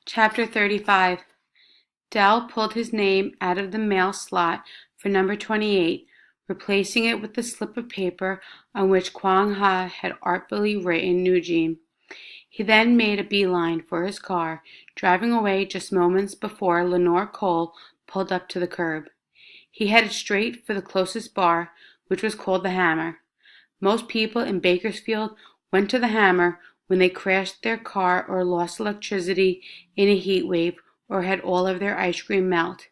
Chapter 35. Dell pulled his name out of the mail slot for number 28, replacing it with the slip of paper on which Kwang Ha had artfully written Nugent. He then made a beeline for his car, driving away just moments before Lenore Cole pulled up to the curb. He headed straight for the closest bar, which was called the Hammer. Most people in Bakersfield went to the Hammer when they crashed their car or lost electricity in a heat wave or had all of their ice cream melt.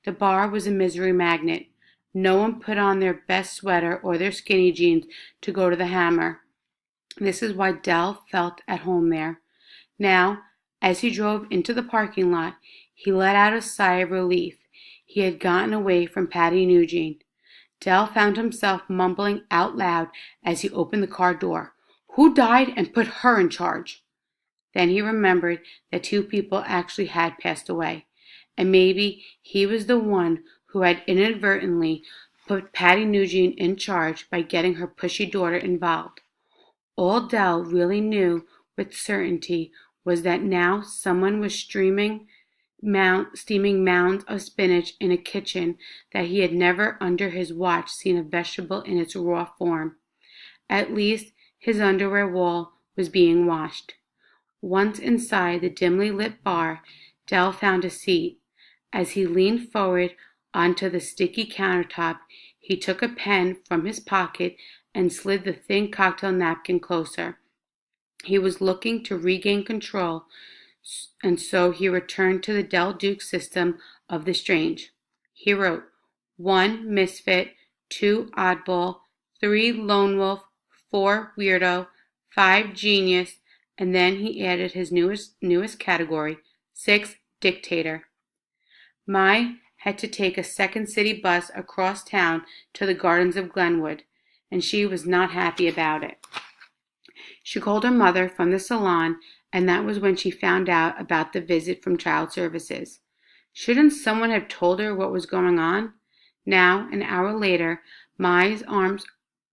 The bar was a misery magnet. No one put on their best sweater or their skinny jeans to go to the Hammer. This is why Dell felt at home there. Now, as he drove into the parking lot, he let out a sigh of relief. He had gotten away from Patty Nugent. Dell found himself mumbling out loud as he opened the car door. Who died and put her in charge? Then he remembered that two people actually had passed away, and maybe he was the one who had inadvertently put Patty Nugent in charge by getting her pushy daughter involved. All Dell really knew with certainty was that now someone was steaming mounds of spinach in a kitchen that he had never under his watch seen a vegetable in its raw form. At least his underwear wall was being washed. Once inside the dimly lit bar, Dell found a seat. As he leaned forward onto the sticky countertop, he took a pen from his pocket and slid the thin cocktail napkin closer. He was looking to regain control, and so he returned to the Del Duke system of the strange. He wrote, 1 misfit, 2 oddball, 3 lone wolf, 4 weirdo, 5 genius, and then he added his newest category, 6 dictator. Mai had to take a second city bus across town to the gardens of Glenwood, and she was not happy about it. She called her mother from the salon, and that was when she found out about the visit from Child Services. Shouldn't someone have told her what was going on? Now, an hour later, Mai's arms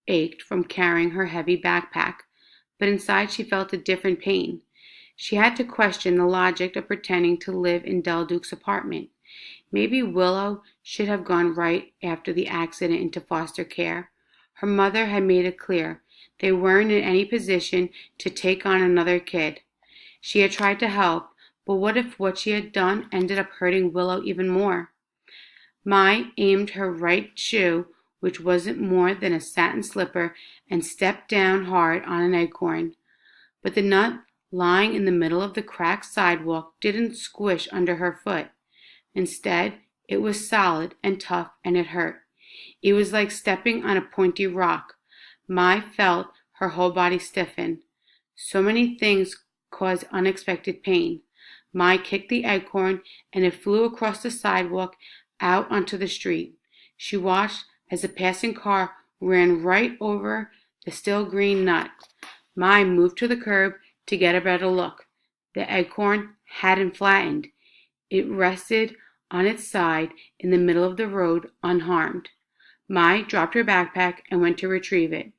ached from carrying her heavy backpack, but inside she felt a different pain. She had to question the logic of pretending to live in Del Duke's apartment. Maybe Willow should have gone right after the accident into foster care. Her mother had made it clear they weren't in any position to take on another kid. She had tried to help, but what if what she had done ended up hurting Willow even more? Mai aimed her right shoe, which wasn't more than a satin slipper, and stepped down hard on an acorn. But the nut lying in the middle of the cracked sidewalk didn't squish under her foot. Instead, it was solid and tough, and it hurt. It was like stepping on a pointy rock. Mai felt her whole body stiffen. So many things caused unexpected pain. Mai kicked the acorn, and it flew across the sidewalk out onto the street. She watched as a passing car ran right over the still green nut. Mai moved to the curb to get a better look. The acorn hadn't flattened. It rested on its side in the middle of the road unharmed. Mai dropped her backpack and went to retrieve it.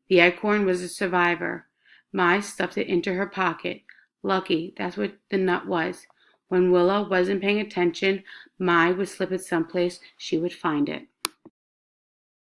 The acorn was a survivor. Mai stuffed it into her pocket. Lucky, that's what the nut was. When Willow wasn't paying attention, Mai would slip it someplace she would find it.